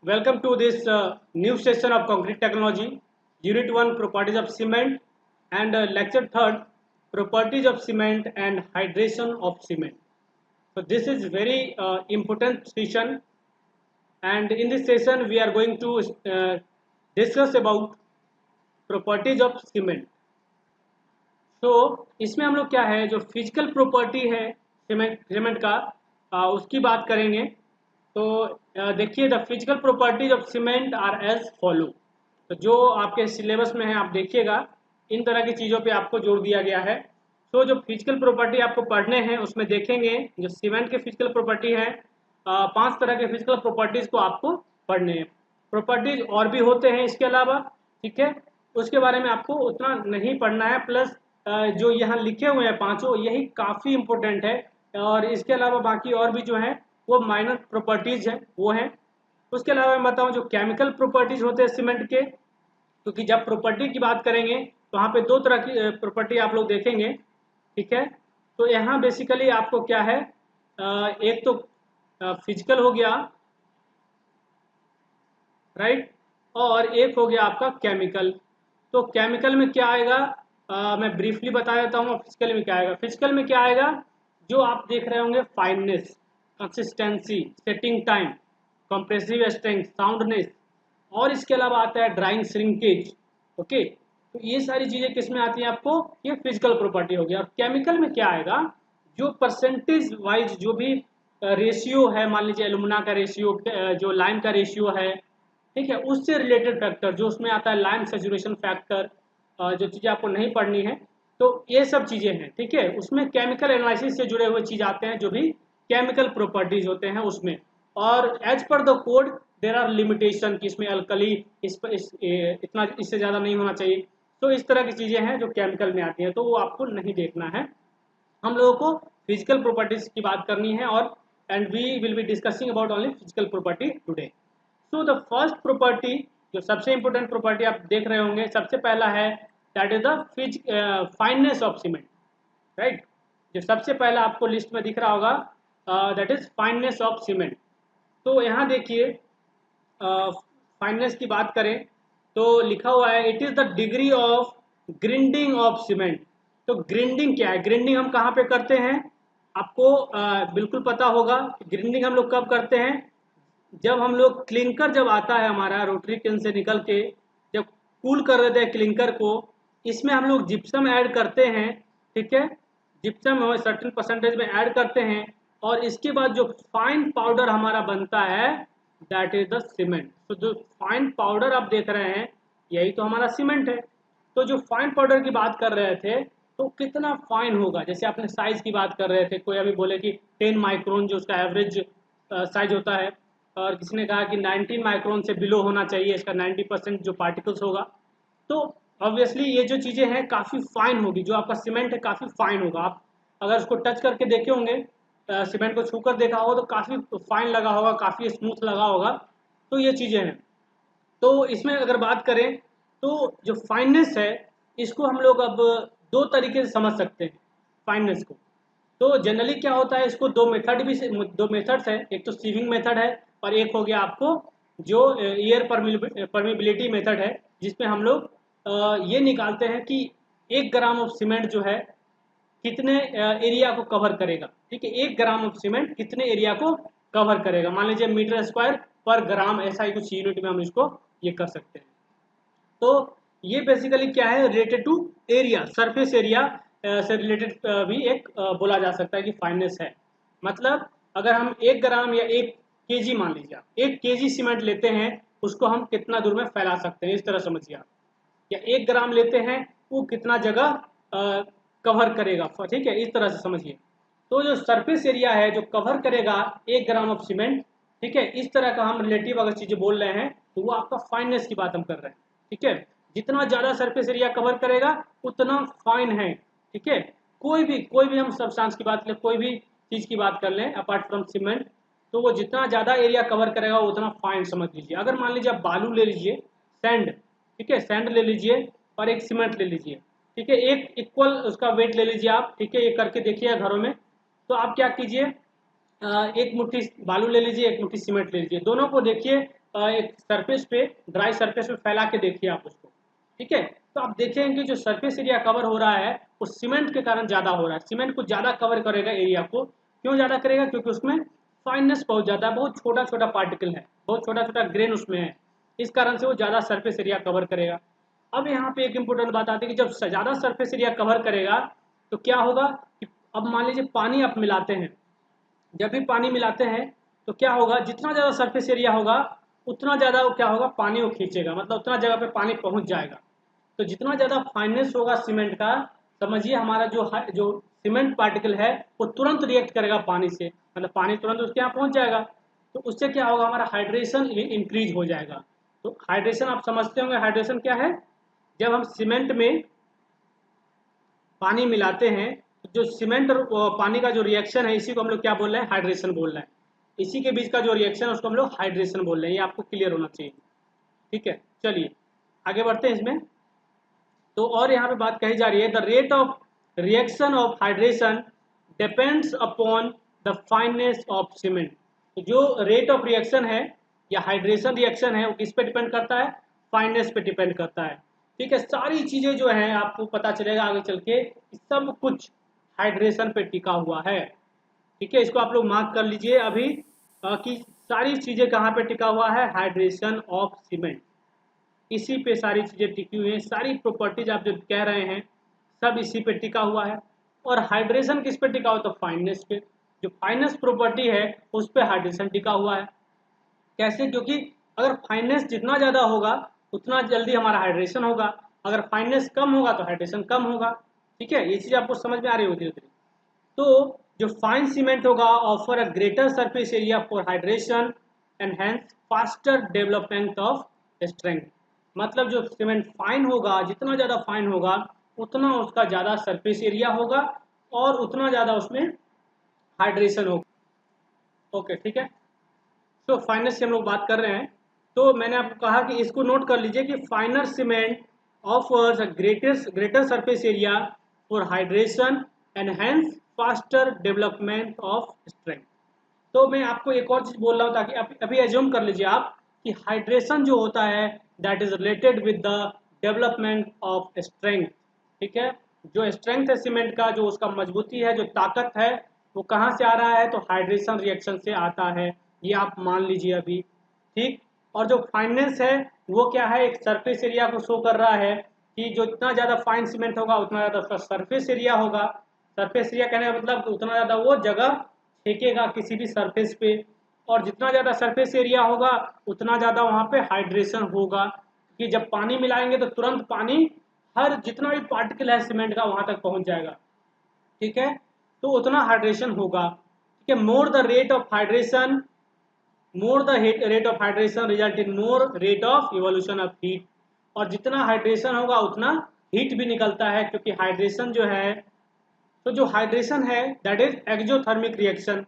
Welcome to this new session of concrete technology, Unit 1 Properties of Cement and Lecture 3rd Properties of Cement and Hydration of Cement. So this is very important session, and in this session we are going to discuss about properties of cement. तो इसमें हम लोग क्या है जो physical property है cement का उसकी बात करेंगे। तो देखिए the physical properties of cement are as follow. तो जो आपके सिलेबस में है आप देखिएगा, इन तरह की चीज़ों पे आपको जोड़ दिया गया है। तो जो फिजिकल प्रॉपर्टी आपको पढ़ने हैं उसमें देखेंगे जो सीमेंट के फिजिकल प्रॉपर्टी है, 5 तरह के फिजिकल प्रॉपर्टीज को आपको पढ़ने हैं। प्रॉपर्टीज और भी होते हैं इसके अलावा, ठीक है, उसके बारे में आपको उतना नहीं पढ़ना है। प्लस जो यहाँ लिखे हुए हैं पांचों, यही काफ़ी इंपॉर्टेंट है। और इसके अलावा बाकी और भी जो है वो माइनर प्रॉपर्टीज हैं, वो हैं। उसके अलावा मैं बताऊं जो केमिकल प्रॉपर्टीज होते हैं सीमेंट के, क्योंकि जब प्रॉपर्टी की बात करेंगे तो वहाँ पे 2 तरह की प्रॉपर्टी आप लोग देखेंगे, ठीक है। तो यहाँ बेसिकली आपको क्या है, एक तो फिजिकल हो गया, राइट, और एक हो गया आपका केमिकल। तो केमिकल में क्या आएगा, मैं ब्रीफली बता देता हूँ। फिजिकल में क्या आएगा, फिजिकल में क्या आएगा, जो आप देख रहे होंगे fineness, consistency, setting time, compressive strength, soundness, और इसके अलावा आता है ड्राइंग श्रिंकेज। ओके, तो ये सारी चीजें किस में आती हैं आपको, ये फिजिकल प्रॉपर्टी हो गया। और केमिकल में क्या आएगा, जो परसेंटेज वाइज जो भी रेशियो है, मान लीजिए एलुमिना का रेशियो, जो लाइम का रेशियो है, ठीक है, उससे रिलेटेड फैक्टर जो उसमें आता है, लाइम सेचुरेशन फैक्टर, जो चीज़ें आपको नहीं पढ़नी है, तो ये सब चीज़ें हैं, ठीक है। उसमें केमिकल एनालिसिस से जुड़े हुए चीज़ आते हैं, जो भी केमिकल प्रॉपर्टीज होते हैं उसमें। और as per the code there are limitation कि इसमें अल्कली इतना इससे ज़्यादा नहीं होना चाहिए। तो इस तरह की चीज़ें हैं जो केमिकल में आती हैं, तो वो आपको नहीं देखना है। हम लोगों को फिजिकल प्रॉपर्टीज की बात करनी है, और and we will be discussing about only physical property today. So the first property, जो सबसे इंपॉर्टेंट प्रॉपर्टी आप देख रहे होंगे, सबसे पहला है that is the fineness of cement, right. जो सबसे पहला आपको लिस्ट में दिख रहा होगा, that is fineness of cement. तो यहाँ देखिए, फाइननेस की बात करें तो लिखा हुआ है it is the degree of grinding of cement. तो ग्रिंडिंग क्या है, ग्रिंडिंग हम कहाँ पे करते हैं, आपको बिल्कुल पता होगा। ग्रिंडिंग हम लोग कब करते हैं, जब हम लोग क्लिंकर जब आता है हमारा रोटरी किन से निकल के, जब कूल कर देते हैं क्लिंकर को, इसमें हम लोग जिप्सम ऐड करते हैं, ठीक है। जिप्सम सर्टेन परसेंटेज में ऐड करते हैं, और इसके बाद जो फाइन पाउडर हमारा बनता है दैट इज द सीमेंट। तो जो फाइन पाउडर आप देख रहे हैं यही तो हमारा सीमेंट है। तो जो फाइन पाउडर की बात कर रहे थे, तो कितना फाइन होगा, जैसे आपने साइज की बात कर रहे थे, कोई अभी बोले कि 10 माइक्रोन जो उसका एवरेज साइज होता है, और किसी ने कहा कि 19 माइक्रोन से बिलो होना चाहिए इसका 90% जो पार्टिकल्स होगा। तो ऑब्वियसली ये जो चीज़ें हैं काफ़ी फाइन होगी, जो आपका सीमेंट है काफ़ी फाइन होगा। आप अगर उसको टच करके देखे होंगे, सीमेंट को छू कर देखा होगा, तो काफ़ी फाइन लगा होगा, काफ़ी स्मूथ लगा होगा। तो ये चीज़ें हैं। तो इसमें अगर बात करें तो जो फाइननेस है, इसको हम लोग अब 2 तरीके से समझ सकते हैं फाइननेस को। तो जनरली क्या होता है, इसको 2 मेथड्स है, एक तो सीविंग मेथड है, और एक हो गया आपको जो एयर परमिबिलिटी मेथड है, जिसमें हम लोग ये निकालते हैं कि 1 ग्राम ऑफ सीमेंट जो है कितने एरिया को कवर करेगा, ठीक है। 1 ग्राम ऑफ सीमेंट कितने एरिया को कवर करेगा, मान लीजिए मीटर स्क्वायर पर ग्राम, ऐसा ही कुछ यूनिट में हम इसको ये कर सकते हैं। तो ये बेसिकली क्या है, related to area, surface area से रिलेटेड भी एक बोला जा सकता है कि फाइननेस है। मतलब अगर हम 1 ग्राम या 1 केजी, मान लीजिए आप 1 केजी सीमेंट लेते हैं, उसको हम कितना दूर में फैला सकते हैं, इस तरह समझिए आप। या 1 ग्राम लेते हैं, वो कितना जगह कवर करेगा, ठीक है, इस तरह से समझिए। तो जो सरफेस एरिया है जो कवर करेगा 1 ग्राम ऑफ सीमेंट, ठीक है, इस तरह का हम रिलेटिव अगर चीजें बोल रहे हैं, तो वो आपका फाइननेस की बात हम कर रहे हैं, ठीक है। जितना ज्यादा सरफेस एरिया कवर करेगा उतना फाइन है, ठीक है। कोई भी हम सब्सटेंस की बात करें, कोई भी चीज की बात कर लें अपार्ट फ्रॉम सीमेंट, तो वो जितना ज्यादा एरिया कवर करेगा वो उतना फाइन समझ लीजिए। अगर मान लीजिए आप बालू ले लीजिए, सैंड, ठीक है, सैंड ले लीजिए, और एक सीमेंट ले लीजिए, ठीक है, एक इक्वल उसका वेट ले लीजिए आप, ठीक है, ये करके देखिए घरों में। तो आप क्या कीजिए, एक मुट्ठी बालू ले लीजिए, एक मुट्ठी सीमेंट ले लीजिए, दोनों को देखिए एक सरफेस पे, ड्राई सरफेस पे फैला के देखिए आप उसको। ठीक है, तो आप देखेंगे कि जो सरफेस एरिया कवर हो रहा है वो सीमेंट के कारण ज़्यादा हो रहा है। सीमेंट कुछ ज़्यादा कवर करेगा एरिया को। क्यों ज़्यादा करेगा? क्योंकि उसमें फाइननेस बहुत ज़्यादा है, बहुत छोटा छोटा पार्टिकल है, बहुत छोटा छोटा ग्रेन उसमें है, इस कारण से वो ज़्यादा सरफेस एरिया कवर करेगा। अब यहाँ पे एक इंपॉर्टेंट बात आती है कि जब ज़्यादा सरफेस एरिया कवर करेगा तो क्या होगा कि अब मान लीजिए पानी आप मिलाते हैं, जब भी पानी मिलाते हैं तो क्या होगा, जितना ज़्यादा सरफेस एरिया होगा उतना ज़्यादा वो क्या होगा, पानी को खींचेगा, मतलब उतना जगह पे पानी पहुंच जाएगा। तो जितना ज़्यादा फाइनेंस होगा सीमेंट का, समझिए हमारा जो सीमेंट पार्टिकल है वो तुरंत रिएक्ट करेगा पानी से, मतलब पानी तुरंत उसके यहाँ पहुंच जाएगा। तो उससे क्या होगा, हमारा हाइड्रेशन इंक्रीज हो जाएगा। तो हाइड्रेशन आप समझते होंगे, हाइड्रेशन क्या है? जब हम सीमेंट में पानी मिलाते हैं तो जो सीमेंट और पानी का जो रिएक्शन है, इसी को हम लोग क्या बोल रहे हैं, हाइड्रेशन बोल रहे हैं। इसी के बीच का जो रिएक्शन है उसको हम लोग हाइड्रेशन बोल रहे हैं, ये आपको क्लियर होना चाहिए। ठीक है, चलिए आगे बढ़ते हैं इसमें। तो और यहाँ पे बात कही जा रही है, the rate of reaction of hydration depends upon the fineness of cement. तो जो रेट ऑफ रिएक्शन है या हाइड्रेशन रिएक्शन है वो किस पे डिपेंड करता है? फाइननेस पे डिपेंड करता है। ठीक है, सारी चीजें जो है आपको पता चलेगा आगे चल के, सब कुछ हाइड्रेशन पे टिका हुआ है। ठीक है, इसको आप लोग मार्क कर लीजिए अभी कि सारी चीजें कहाँ पे टिका हुआ है? हाइड्रेशन ऑफ सीमेंट, इसी पे सारी चीजें टिकी हुई हैं। सारी प्रॉपर्टीज आप जो कह रहे हैं सब इसी पे टिका हुआ है। और हाइड्रेशन किस पे टिका हुआ? तो फाइननेस पे। जो फाइननेस प्रॉपर्टी है उस पे हाइड्रेशन टिका हुआ है। कैसे? क्योंकि अगर फाइननेस जितना ज़्यादा होगा उतना जल्दी हमारा हाइड्रेशन होगा, अगर फाइननेस कम होगा तो हाइड्रेशन कम होगा। ठीक है, ये चीज़ आपको समझ में आ रही होगी धीरे धीरे। तो जो फाइन सीमेंट होगा offer a greater surface area for hydration and hence faster development of strength. मतलब जो सीमेंट फाइन होगा, जितना ज़्यादा फाइन होगा उतना उसका ज़्यादा सरफेस एरिया होगा और उतना ज़्यादा उसमें हाइड्रेशन होगा। ओके, ठीक है। तो फाइनस से हम लोग बात कर रहे हैं। तो मैंने आपको कहा कि इसको नोट कर लीजिए कि फाइनर cement offers a greater surface area for hydration and hence faster development of strength. तो मैं आपको एक और चीज बोल रहा हूँ ताकि अभी एज्यूम कर लीजिए आप कि हाइड्रेशन जो होता है that is related with the development of strength. ठीक है, जो स्ट्रेंथ है सीमेंट का, जो उसका मजबूती है, जो ताकत है, वो कहाँ से आ रहा है? तो हाइड्रेशन रिएक्शन से आता है, ये आप मान लीजिए अभी। ठीक, और जो फाइननेस है वो क्या है? एक सरफेस एरिया को शो कर रहा है कि जो इतना ज़्यादा फाइन सीमेंट होगा उतना ज़्यादा उसका सरफेस एरिया होगा। सरफेस एरिया कहने का मतलब उतना ज़्यादा वो जगह फेंकेगा किसी भी सरफेस पे, और जितना ज़्यादा सरफेस एरिया होगा उतना ज़्यादा वहाँ पे हाइड्रेशन होगा, कि जब पानी मिलाएंगे तो तुरंत पानी हर जितना भी पार्टिकल है सीमेंट का वहाँ तक पहुँच जाएगा। ठीक है, तो उतना हाइड्रेशन होगा। ठीक है, more the rate of hydration, more the rate of hydration result in more rate of evolution of heat. और जितना हाइड्रेशन होगा उतना हीट भी निकलता है, क्योंकि हाइड्रेशन जो है, तो जो हाइड्रेशन है दैट इज एक्जोथर्मिक रिएक्शन।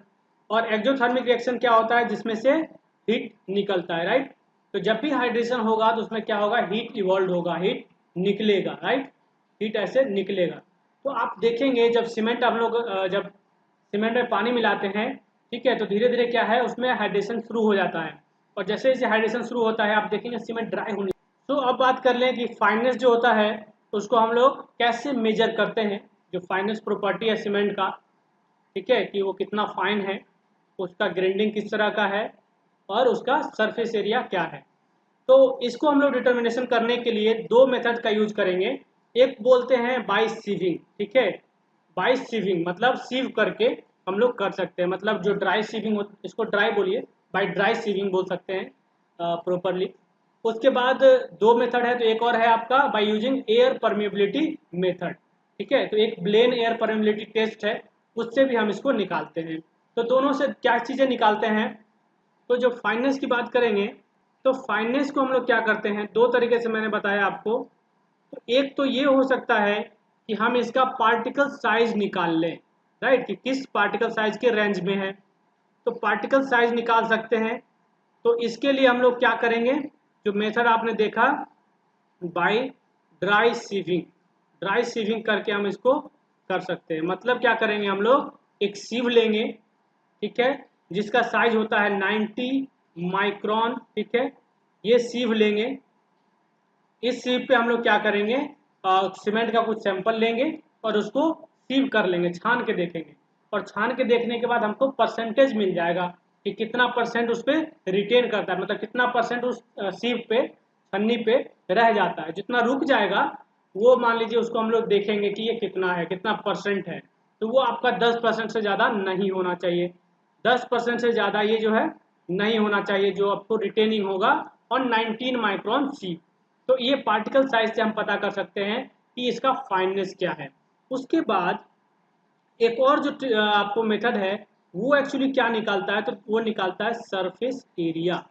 और एक्जोथर्मिक रिएक्शन क्या होता है? जिसमें से हीट निकलता है, राइट। तो जब भी हाइड्रेशन होगा तो उसमें क्या होगा? हीट इवॉल्व होगा, हीट निकलेगा, राइट, हीट ऐसे निकलेगा। तो आप देखेंगे जब सीमेंट हम लोग जब सीमेंट में पानी मिलाते हैं, ठीक है, तो धीरे धीरे क्या है उसमें हाइड्रेशन शुरू हो जाता है। और जैसे जैसे हाइड्रेशन शुरू होता है आप देखेंगे सीमेंट ड्राई होने। तो अब बात कर लें कि फाइननेस जो होता है उसको हम लोग कैसे मेजर करते हैं। जो फाइननेस प्रॉपर्टी है सीमेंट का, ठीक है, कि वो कितना फाइन है, उसका ग्राइंडिंग किस तरह का है, और उसका सरफेस एरिया क्या है। तो इसको हम लोग डिटर्मिनेशन करने के लिए दो मेथड का यूज करेंगे। एक बोलते हैं बाई सीविंग। ठीक है, बाई सीविंग मतलब सीव करके हम लोग कर सकते हैं, मतलब जो ड्राई सीविंग, इसको ड्राई बोलिए, बाई ड्राई सीविंग बोल सकते हैं प्रॉपरली। उसके बाद दो मेथड है, तो एक और है आपका by using air permeability method. ठीक है, तो एक ब्लेन एयर परमेबिलिटी टेस्ट है, उससे भी हम इसको निकालते हैं। तो दोनों से क्या चीज़ें निकालते हैं? तो जो फाइननेस की बात करेंगे तो फाइननेस को हम लोग क्या करते हैं, दो तरीके से मैंने बताया आपको। तो एक तो ये हो सकता है कि हम इसका पार्टिकल साइज निकाल लें, राइट, कि किस पार्टिकल साइज के रेंज में है। तो पार्टिकल साइज निकाल सकते हैं। तो इसके लिए हम लोग क्या करेंगे, जो मेथड आपने देखा by dry sieving, dry sieving करके हम इसको कर सकते हैं। मतलब क्या करेंगे, हम लोग एक सीव लेंगे, ठीक है, जिसका साइज होता है 90 माइक्रोन। ठीक है, ये सीव लेंगे। इस सीव पे हम लोग क्या करेंगे, सीमेंट का कुछ सैंपल लेंगे और उसको सीव कर लेंगे, छान के देखेंगे, और छान के देखने के बाद हमको परसेंटेज मिल जाएगा कि कितना परसेंट उस पर रिटेन करता है, मतलब कितना परसेंट उस सीव पे, छन्नी पे रह जाता है। जितना रुक जाएगा वो मान लीजिए उसको हम लोग देखेंगे कि ये कितना है, कितना परसेंट है। तो वो आपका 10% से ज़्यादा नहीं होना चाहिए, 10% से ज़्यादा ये जो है नहीं होना चाहिए जो आपको रिटेनिंग होगा और 19 माइक्रोन सी। तो ये पार्टिकल साइज से हम पता कर सकते हैं कि इसका फाइननेस क्या है। उसके बाद एक और जो आपको मेथड है वो एक्चुअली क्या निकालता है, तो वो निकालता है सरफेस एरिया।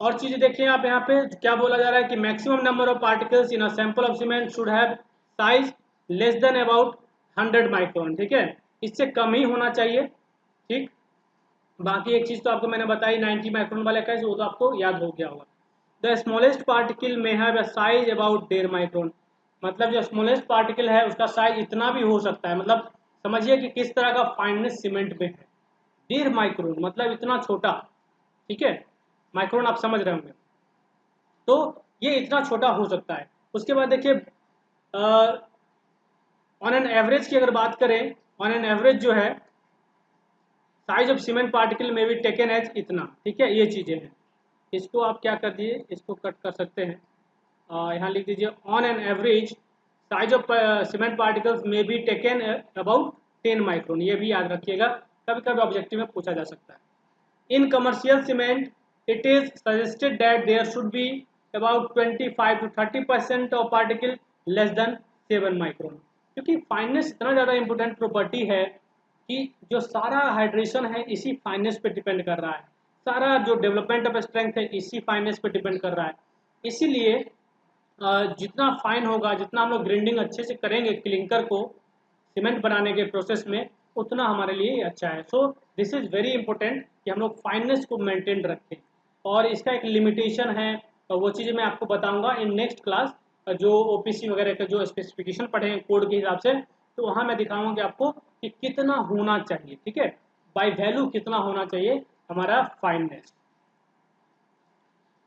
और चीजें देखिए आप यहाँ पे क्या बोला जा रहा है कि maximum number of particles in a sample of cement should have size less than about 100 micron. ठीक है, इससे कम ही होना चाहिए। ठीक, बाकी एक चीज तो आपको मैंने बताई 90 माइक्रोन वाला का, वो तो आपको याद हो गया होगा। द स्मॉलेस्ट पार्टिकल में have a size about 1.5 micron, मतलब जो स्मॉलेस्ट पार्टिकल है उसका साइज इतना भी हो सकता है। मतलब समझिए कि किस तरह का फाइननेस सीमेंट में है, 1.5 माइक्रोन मतलब इतना छोटा। ठीक है, माइक्रोन आप समझ रहे होंगे, तो ये इतना छोटा हो सकता है। उसके बाद देखिए ऑन एन एवरेज की अगर बात करें, ऑन एन एवरेज जो है साइज ऑफ सीमेंट पार्टिकल में भी टेकन एज इतना। ठीक है, ये चीजें हैं। इसको आप क्या कर दिए, इसको कट कर सकते हैं, यहाँ लिख दीजिए on an average size of cement particles में बी टेकन अबाउट 10 माइक्रोन। ये भी याद रखिएगा, कभी कभी ऑब्जेक्टिव में पूछा जा सकता है। In commercial cement it is suggested that there should be about 25 to 30% of particle less than 7 micron, क्योंकि फाइननेस इतना ज़्यादा इंपॉर्टेंट प्रॉपर्टी है कि जो सारा हाइड्रेशन है इसी फाइननेस पे डिपेंड कर रहा है, सारा जो डेवलपमेंट ऑफ स्ट्रेंथ है इसी फाइननेस पे डिपेंड कर रहा है। इसीलिए जितना फाइन होगा, जितना हम लोग ग्राइंडिंग अच्छे से करेंगे क्लिंकर को सीमेंट बनाने के प्रोसेस में, उतना हमारे लिए अच्छा है। So this is very important कि हम लोग फाइननेस को मेंटेन रखें, और इसका एक लिमिटेशन है, तो वो चीज़ें मैं आपको बताऊंगा इन नेक्स्ट क्लास। जो ओपीसी वगैरह का जो स्पेसिफिकेशन पढ़ेंगे कोड के हिसाब से, तो वहाँ मैं दिखाऊंगा कि आपको कि कितना होना चाहिए। ठीक है, बाय वैल्यू कितना होना चाहिए हमारा फाइननेस।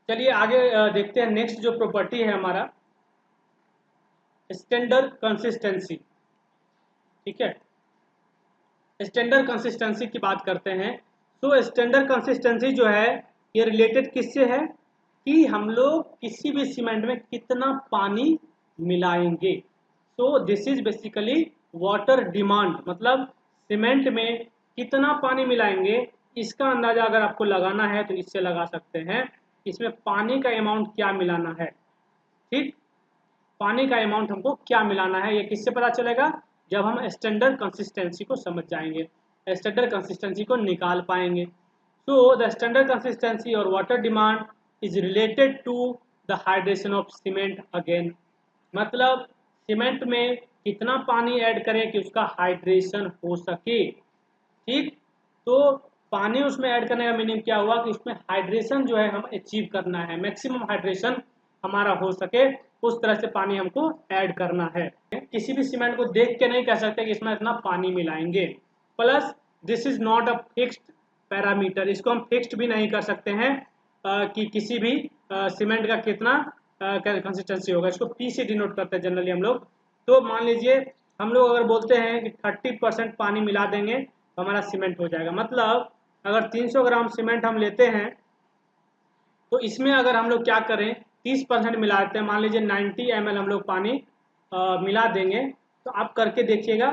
चलिए आगे देखते हैं। नेक्स्ट जो प्रॉपर्टी है हमारा स्टैंडर्ड कंसिस्टेंसी। ठीक है, स्टैंडर्ड कंसिस्टेंसी की बात करते हैं। तो स्टैंडर्ड कंसिस्टेंसी जो है ये रिलेटेड किससे है कि हम लोग किसी भी सीमेंट में कितना पानी मिलाएंगे। So this is basically water demand, मतलब सीमेंट में कितना पानी मिलाएंगे इसका अंदाजा अगर आपको लगाना है तो इससे लगा सकते हैं इसमें पानी का अमाउंट क्या मिलाना है। ठीक, पानी का अमाउंट हमको क्या मिलाना है ये किससे पता चलेगा, जब हम स्टैंडर्ड कंसिस्टेंसी को समझ जाएंगे, स्टैंडर्ड कंसिस्टेंसी को निकाल पाएंगे। सो द स्टैंडर्ड कंसिस्टेंसी और water demand is related to the hydration of cement again, मतलब सीमेंट में कितना पानी ऐड करें कि उसका हाइड्रेशन हो सके। ठीक, तो पानी उसमें ऐड करने का मीनिंग क्या हुआ कि उसमें हाइड्रेशन जो है हम अचीव करना है, मैक्सिमम हाइड्रेशन हमारा हो सके, उस तरह से पानी हमको ऐड करना है। किसी भी सीमेंट को देख के नहीं कह सकते कि इसमें इतना पानी मिलाएंगे। Plus this is not a fixed parameter, इसको हम फिक्स्ड भी नहीं कर सकते हैं कि किसी भी सीमेंट का कितना कंसिस्टेंसी होगा। इसको पी से डिनोट करते हैं जनरली हम लोग। तो मान लीजिए हम लोग अगर बोलते हैं कि 30% पानी मिला देंगे तो हमारा सीमेंट हो जाएगा, मतलब अगर 300 ग्राम सीमेंट हम लेते हैं तो इसमें अगर हम लोग क्या करें 30% मिला देते हैं, मान लीजिए 90 ml हम लोग पानी मिला देंगे, तो आप करके देखिएगा।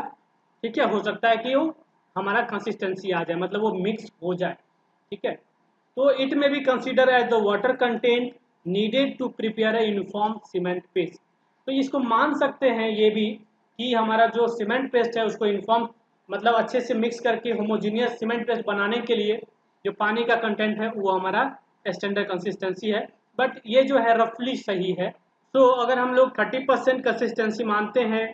ठीक है, हो सकता है कि वो हमारा कंसिस्टेंसी आ जाए, मतलब वो मिक्स हो जाए। ठीक है, तो it may be consider as the water content needed to prepare a uniform cement paste. तो इसको मान सकते हैं ये भी कि हमारा जो सीमेंट पेस्ट है उसको यूनिफॉर्म मतलब अच्छे से मिक्स करके होमोजीनियस सीमेंट पेस्ट बनाने के लिए जो पानी का कंटेंट है वो हमारा स्टैंडर्ड कंसिस्टेंसी है। बट ये जो है रफली सही है। तो अगर हम लोग 30% कंसिस्टेंसी मानते हैं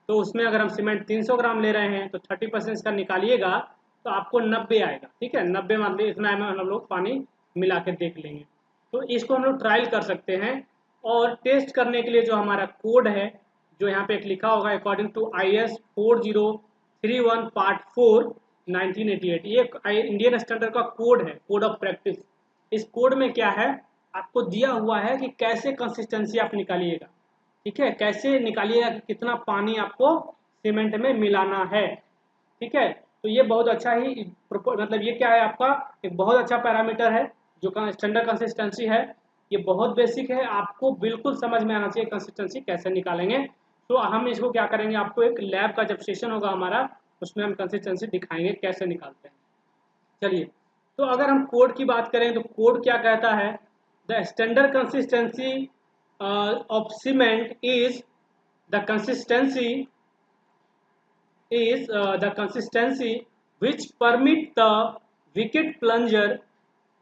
तो उसमें अगर हम सीमेंट 300 ग्राम ले रहे हैं तो 30% का निकालिएगा तो आपको 90 आएगा। ठीक है, 90 मान लीजिए इतना हम लोग पानी मिला के देख लेंगे। तो इसको हम लोग ट्रायल कर सकते हैं, और टेस्ट करने के लिए जो हमारा कोड है जो यहाँ पे एक लिखा होगा अकॉर्डिंग टू IS 31 पार्ट 4 1988। ये इंडियन स्टैंडर्ड का कोड है, कोड ऑफ प्रैक्टिस। इस कोड में क्या है, आपको दिया हुआ है कि कैसे कंसिस्टेंसी आप निकालिएगा, ठीक है, कैसे निकालिएगा कि कितना पानी आपको सीमेंट में मिलाना है, ठीक है। तो ये बहुत अच्छा ही मतलब ये क्या है आपका एक बहुत अच्छा पैरामीटर है जो स्टैंडर्ड कंसिस्टेंसी है। ये बहुत बेसिक है, आपको बिल्कुल समझ में आना चाहिए कंसिस्टेंसी कैसे निकालेंगे। तो हम इसको क्या करेंगे, आपको एक लैब का जब सेशन होगा हमारा, उसमें हम कंसिस्टेंसी दिखाएंगे कैसे निकालते हैं। चलिए, तो अगर हम कोड की बात करें तो कोड क्या कहता है, the standard consistency of cement is the consistency is the consistency which permit the wicket plunger।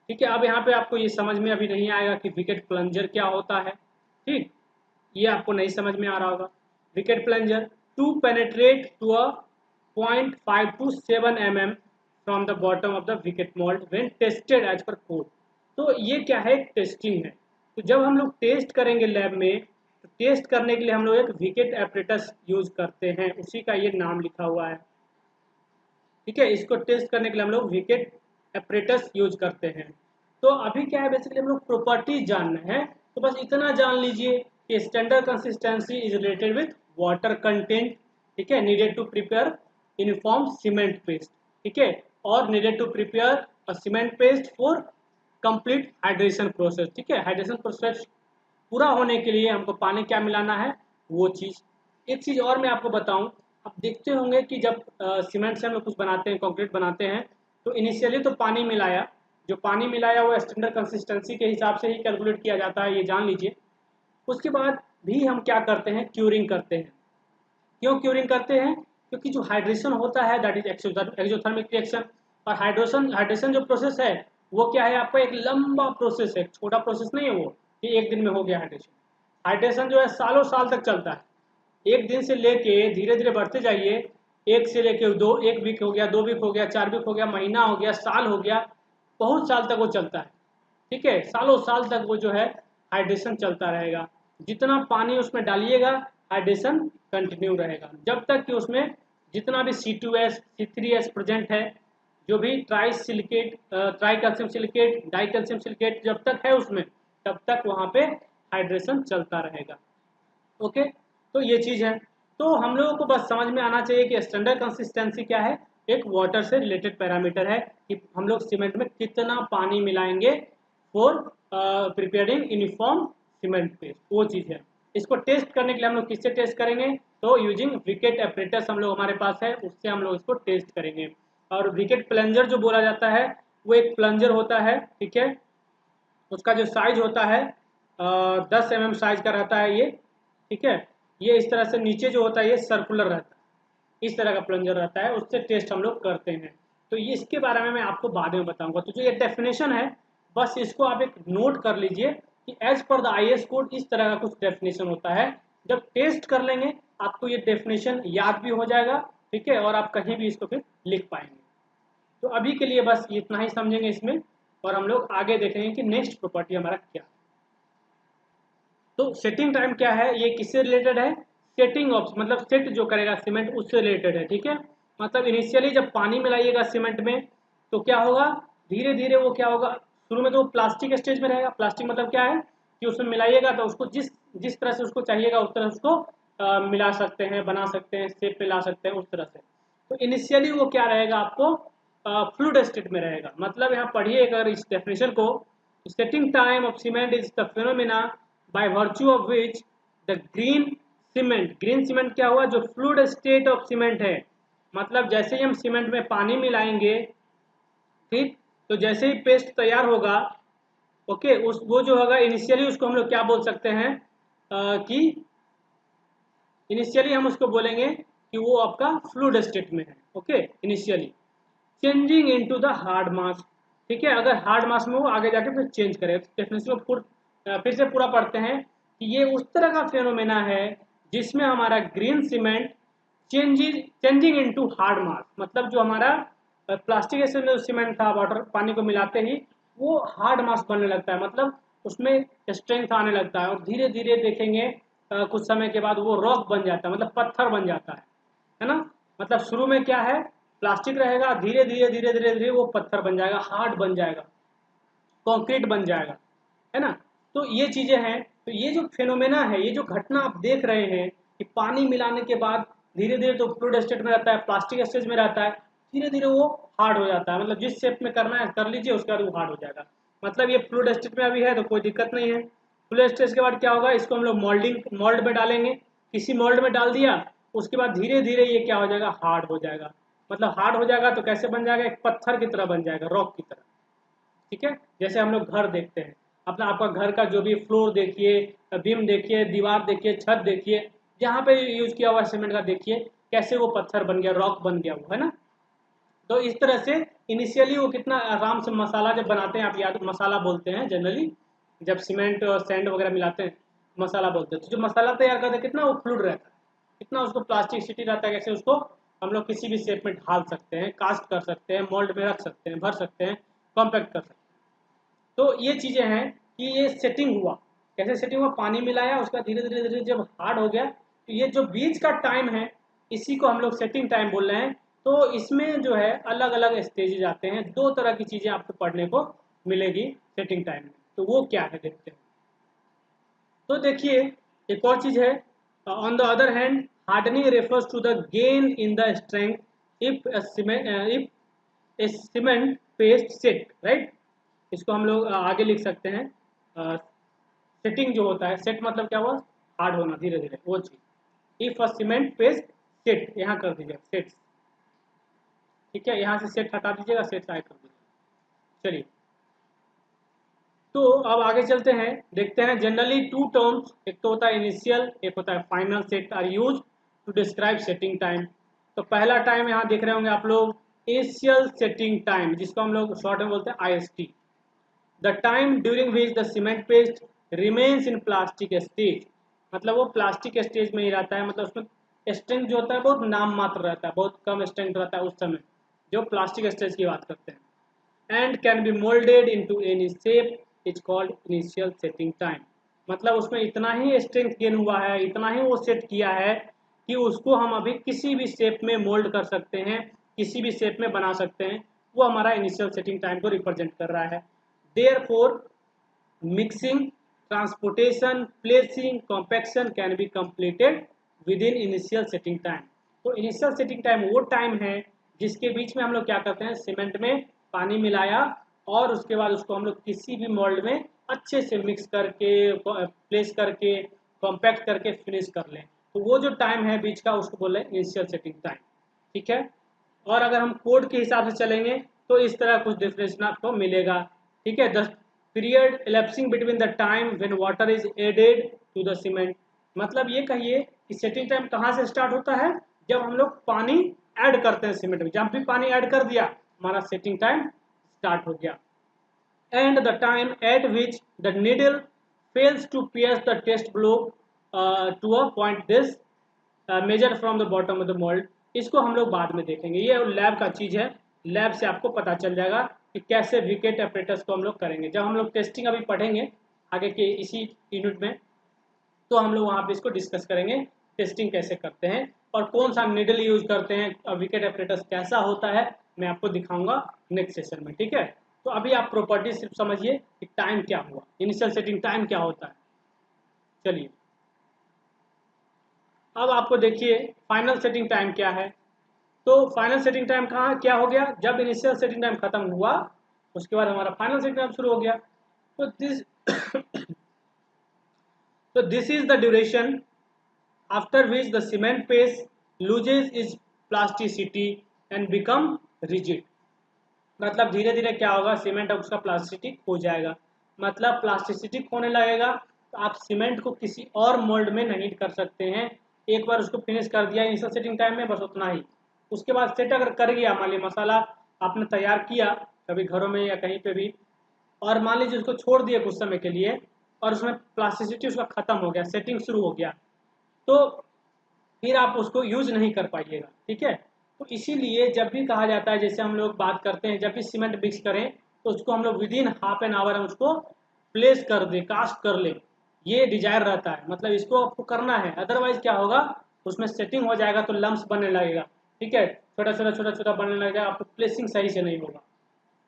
ठीक है, अब यहाँ पे आपको ये समझ में अभी नहीं आएगा कि विकेट प्लंजर क्या होता है, ठीक, ये आपको नहीं समझ में आ रहा होगा। Vicat plunger to penetrate to a 0.5 to 7 mm from the bottom of the Vicat mould when tested as per code. तो ये क्या है, टेस्टिंग है। तो जब हम लोग टेस्ट करेंगे लैब में, तो टेस्ट करने के लिए हम लोग एक विकेट एपरेटस यूज करते हैं, उसी का ये नाम लिखा हुआ है, ठीक है। इसको टेस्ट करने के लिए हम लोग विकेट एपरेटस यूज करते हैं। तो अभी क्या है, बेसिकली हम लोग प्रॉपर्टीज जानना है, तो बस इतना जान लीजिए कि standard consistency is related with water content, ठीक है, needed to prepare uniform cement paste, ठीक है, और needed to prepare a cement paste for complete hydration process, ठीक है। हाइड्रेशन प्रोसेस पूरा होने के लिए हमको पानी क्या मिलाना है, वो चीज़। एक चीज़ और मैं आपको बताऊं, आप देखते होंगे कि जब सीमेंट से हम लोग कुछ बनाते हैं, कंक्रीट बनाते हैं, तो इनिशियली तो पानी मिलाया, जो पानी मिलाया वो स्टैंडर्ड कंसिस्टेंसी के हिसाब से ही कैलकुलेट किया जाता है, ये जान लीजिए। उसके बाद भी हम क्या करते हैं, क्यूरिंग करते हैं। क्यों क्यूरिंग करते हैं, क्योंकि जो हाइड्रेशन होता है दैट इज एक्सोथर्मिक रिएक्शन, और हाइड्रेशन हाइड्रेशन जो प्रोसेस है वो क्या है आपका एक लंबा प्रोसेस है, छोटा प्रोसेस नहीं है वो कि एक दिन में हो गया हाइड्रेशन। हाइड्रेशन जो है सालों साल तक चलता है, एक दिन से लेके धीरे धीरे बढ़ते जाइए, एक से लेके दो, एक वीक हो गया, 2 वीक हो गया, 4 वीक हो गया, महीना हो गया, साल हो गया, बहुत साल तक वो चलता है, ठीक है। सालों साल तक वो जो है हाइड्रेशन चलता रहेगा। जितना पानी उसमें डालिएगा हाइड्रेशन कंटिन्यू रहेगा, जब तक कि उसमें जितना भी C2S C3S प्रेजेंट है, जो भी try silicate, try calcium silicate, die calcium silicate जब तक है उसमें, तब तक वहाँ पे हाइड्रेशन चलता रहेगा। ओके, तो ये चीज़ है। तो हम लोगों को बस समझ में आना चाहिए कि स्टैंडर्ड कंसिस्टेंसी क्या है, एक वाटर से रिलेटेड पैरामीटर है कि हम लोग सीमेंट में कितना पानी मिलाएंगे for preparing uniform cement paste, वो चीज़ है। इसको टेस्ट करने के लिए हम लोग किससे टेस्ट करेंगे, तो यूजिंग विकेट एपरेटस हम लोग हमारे पास है, उससे हम लोग इसको टेस्ट करेंगे। और विकेट प्लंजर जो बोला जाता है वो एक प्लंजर होता है, ठीक है, उसका जो साइज होता है 10 mm साइज का रहता है ये, ठीक है। ये इस तरह से नीचे जो होता है ये सर्कुलर रहता है, इस तरह का प्लंजर रहता है, उससे टेस्ट हम लोग करते हैं। तो ये इसके बारे में मैं आपको बाद में बताऊंगा। तो जो ये डेफिनेशन है, बस इसको आप एक नोट कर लीजिए कि as per the IS code इस तरह का कुछ डेफिनेशन होता है। जब टेस्ट कर लेंगे आपको ये डेफिनेशन याद भी हो जाएगा, ठीक है, और आप कहीं भी इसको फिर लिख पाएंगे। तो अभी के लिए बस इतना ही समझेंगे इसमें, और हम लोग आगे देखेंगे कि नेक्स्ट प्रॉपर्टी हमारा क्या है। तो सेटिंग टाइम क्या है, ये किससे रिलेटेड है, सेटिंग ऑफ मतलब सेट जो करेगा सीमेंट उससे रिलेटेड है, ठीक है। मतलब इनिशियली जब पानी मिलाइएगा सीमेंट में तो क्या होगा, धीरे धीरे वो क्या होगा, शुरू में तो वो प्लास्टिक स्टेज में रहेगा। प्लास्टिक मतलब क्या है कि उसमें मिलाइएगा तो उसको जिस जिस तरह से उसको चाहिएगा उस तरह उसको मिला सकते हैं, बना सकते हैं, शेप पे ला सकते हैं उस तरह से। तो इनिशियली वो क्या रहेगा आपको फ्लूइड स्टेट में रहेगा। मतलब यहाँ पढ़िए अगर इस डेफिनेशन को, setting time of cement is the phenomena by virtue of which the green cement क्या हुआ, जो फ्लूइड स्टेट ऑफ सीमेंट है, मतलब जैसे ही हम सीमेंट में पानी मिलाएंगे, ठीक, तो जैसे ही पेस्ट तैयार होगा, ओके, उस वो जो होगा इनिशियली उसको हम लोग क्या बोल सकते हैं कि इनिशियली हम उसको बोलेंगे कि वो आपका फ्लूइड स्टेट में है, okay, initially changing into the hard mass, ठीक है। अगर हार्ड मास में वो आगे जाके फिर चेंज करेगा। डेफिनेशन को फिर से पूरा पढ़ते हैं कि ये उस तरह का फेनोमेना है जिसमें हमारा green cement changing into hard mass, मतलब जो हमारा प्लास्टिक सीमेंट था वाटर पानी को मिलाते ही वो हार्ड मास बनने लगता है, मतलब उसमें स्ट्रेंथ आने लगता है, और धीरे धीरे देखेंगे कुछ समय के बाद वो रॉक बन जाता है, मतलब पत्थर बन जाता है ना। मतलब शुरू में क्या है, प्लास्टिक रहेगा, धीरे धीरे धीरे धीरे धीरे वो पत्थर बन जाएगा, हार्ड बन जाएगा, कंक्रीट बन जाएगा, है ना। तो ये चीजें हैं। तो ये जो फिनोमेना है, ये जो घटना आप देख रहे हैं कि पानी मिलाने के बाद धीरे धीरे तो फ्लूइड स्टेट में रहता है, प्लास्टिक स्टेज में रहता है, धीरे धीरे वो हार्ड हो जाता है, मतलब जिस शेप में करना है कर लीजिए, उसके बाद वो हार्ड हो जाएगा। मतलब ये फ्लूइड स्टेट में अभी है तो कोई दिक्कत नहीं है। फ्लूइड स्टेज के बाद क्या होगा, इसको हम लोग मोल्ड में डालेंगे, किसी मोल्ड में डाल दिया, उसके बाद धीरे धीरे ये क्या हो जाएगा, हार्ड हो जाएगा। मतलब हार्ड हो जाएगा तो कैसे बन जाएगा, एक पत्थर की तरह बन जाएगा, रॉक की तरह। ठीक है, जैसे हम लोग घर देखते हैं, अपना आपका घर का जो भी फ्लोर देखिए, बीम देखिए, दीवार देखिए, छत देखिए, जहाँ पे यूज किया हुआ सीमेंट का देखिए, कैसे वो पत्थर बन गया, रॉक बन गया वो, है ना। तो इस तरह से इनिशियली वो कितना आराम से मसाला जब बनाते हैं, आप याद, मसाला बोलते हैं जनरली, जब सीमेंट और सैंड वगैरह मिलाते हैं मसाला बोलते हैं। तो जो मसाला तैयार करते हैं कितना वो फ्लूइड रहता है, कितना उसको प्लास्टिसिटी रहता है, कैसे उसको हम लोग किसी भी शेप में ढाल सकते हैं, कास्ट कर सकते हैं, मोल्ड में रख सकते हैं, भर सकते हैं, कॉम्पैक्ट कर सकते हैं। तो ये चीजें हैं कि ये सेटिंग हुआ, कैसे सेटिंग हुआ, पानी मिलाया, उसका धीरे धीरे धीरे जब हार्ड हो गया, तो ये जो बीच का टाइम है, इसी को हम लोग सेटिंग टाइम बोल रहे हैं। तो इसमें जो है अलग अलग स्टेजेज आते हैं, दो तरह की चीजें आपको पढ़ने को मिलेगी सेटिंग टाइम में। तो वो क्या है देखते हैं। तो देखिए, एक और चीज है, on the other hand, hardening refers to the gain in the strength if if a cement paste set, right. इसको हम लोग आगे लिख सकते हैं, सेटिंग जो होता है, सेट मतलब क्या हुआ, हार्ड होना धीरे धीरे, वो चीज। If a cement paste set, यहाँ कर दीजिएगा सेट, ठीक है, यहाँ से सेट हटा दीजिएगा, सेट आगे कर दीजिएगा। चलिए, तो अब आगे चलते हैं, देखते हैं। जनरली टू टर्म्स, एक तो होता है इनिशियल, एक होता है final set, are use to describe setting time. तो पहला टाइम यहाँ देख रहे होंगे आप लोग, इनिशियल सेटिंग टाइम, जिसको हम लोग शॉर्ट में बोलते हैं IST। The time during which the cement paste remains in plastic stage, मतलब वो प्लास्टिक स्टेज में ही रहता है, मतलब उसमें स्ट्रेंथ जो होता है बहुत नाम मात्र रहता है, बहुत कम स्ट्रेंथ रहता है उस समय, जो प्लास्टिक स्टेज की बात करते हैं। And can be moulded into any shape is called initial setting time. मतलब उसमें इतना ही स्ट्रेंथ गेन हुआ है, इतना ही वो सेट किया है कि उसको हम अभी किसी भी शेप में मोल्ड कर सकते हैं, किसी भी शेप में बना सकते हैं, वो हमारा इनिशियल सेटिंग टाइम को रिप्रेजेंट कर रहा है। Therefore mixing, transportation, placing, compaction can be completed with in initial setting time. तो इनिशियल सेटिंग टाइम वो टाइम है जिसके बीच में हम लोग क्या करते हैं, सीमेंट में पानी मिलाया और उसके बाद उसको हम लोग किसी भी मोल्ड में अच्छे से मिक्स करके, प्लेस करके, कॉम्पैक्ट करके फिनिश कर लें। तो वो जो टाइम है बीच का, उसको बोल रहे हैं इनिशियल सेटिंग टाइम। ठीक है, और अगर हम कोड के हिसाब से चलेंगे तो इस तरह कुछ डिफरेंस आपको मिलेगा। ठीक है, the period elapsing between the time when water is added to the cement, मतलब ये कहिए कि सेटिंग टाइम कहाँ से स्टार्ट होता है, जब हम लोग पानी ऐड करते हैं सीमेंट में, जब भी पानी ऐड कर दिया हमारा सेटिंग टाइम स्टार्ट हो गया। And the time at which the needle fails to pierce the test block to a point this measure from the bottom of the mould, इसको हम लोग बाद में देखेंगे, ये लैब का चीज़ है, लैब से आपको पता चल जाएगा कि कैसे विकेट ऑपरेटर्स को हम लोग करेंगे। जब हम लोग टेस्टिंग अभी पढ़ेंगे आगे के इसी यूनिट में, तो हम लोग वहाँ पे इसको डिस्कस करेंगे, टेस्टिंग कैसे करते हैं और कौन सा निडल यूज करते हैं और विकेट ऑपरेटर्स कैसा होता है, मैं आपको दिखाऊंगा नेक्स्ट सेशन में। ठीक है, तो अभी आप प्रॉपर्टी सिर्फ समझिए कि टाइम क्या हुआ, इनिशियल सेटिंग टाइम क्या होता है। चलिए, अब आपको देखिए फाइनल सेटिंग टाइम क्या है। तो फाइनल सेटिंग टाइम कहाँ क्या हो गया, जब इनिशियल सेटिंग टाइम खत्म हुआ उसके बाद हमारा फाइनल सेटिंग टाइम शुरू हो गया। तो this is the duration after which the cement paste loses is plasticity and become rigid. मतलब धीरे धीरे क्या होगा, सीमेंट उसका प्लास्टिसिटी खो जाएगा, मतलब प्लास्टिसिटी खोने लगेगा, तो आप सीमेंट को किसी और मोल्ड में नहीं कर सकते हैं। एक बार उसको फिनिश कर दिया इनिशियल सेटिंग टाइम में, बस उतना ही। उसके बाद सेट अगर कर गया, मान लीजिए मसाला आपने तैयार किया कभी घरों में या कहीं पे भी, और मान लीजिए उसको छोड़ दिए कुछ समय के लिए और उसमें प्लास्टिसिटी उसका खत्म हो गया, सेटिंग शुरू हो गया, तो फिर आप उसको यूज नहीं कर पाइएगा। ठीक है, तो इसीलिए जब भी कहा जाता है, जैसे हम लोग बात करते हैं जब भी सीमेंट मिक्स करें तो उसको हम लोग with in half an hour हम उसको प्लेस कर दे, कास्ट कर ले, ये डिजायर रहता है, मतलब इसको आपको करना है, अदरवाइज क्या होगा उसमें सेटिंग हो जाएगा तो लम्स बनने लगेगा, ठीक है, छोटा छोटा छोटा छोटा बनने लगेगा, आपको प्लेसिंग सही से नहीं होगा,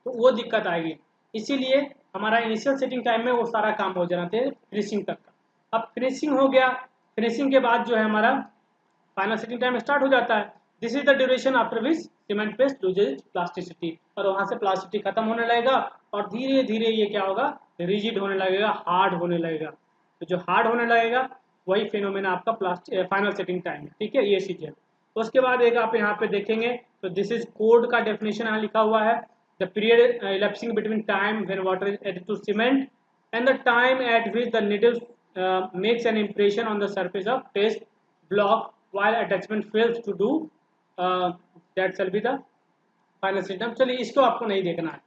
तो वो दिक्कत आएगी। इसीलिए हमारा इनिशियल सेटिंग टाइम में वो सारा काम हो जाना चाहिए फिनिशिंग तक का। अब फिनिशिंग हो गया, फिनिशिंग के बाद जो है हमारा फाइनल सेटिंग टाइम स्टार्ट हो जाता है। This is the duration after which cement paste loses plasticity, और वहां से प्लास्टिसिटी खत्म होने लगेगा और धीरे धीरे ये क्या होगा, रिजिड होने लगेगा, हार्ड होने लगेगा। तो जो हार्ड होने लगेगा वही फिनोमेना आपका प्लास्टिक फाइनल सेटिंग टाइम है। ठीक है, ये चीज है। तो उसके बाद एक आप यहाँ पे देखेंगे तो दिस इज कोड का डेफिनेशन यहाँ लिखा हुआ है, the period elapsing between time when water is added to cement and the time at which the needle makes an impression on the surface of paste block while attachment fails to do that shall be the final system. चलिए इसको आपको नहीं देखना है।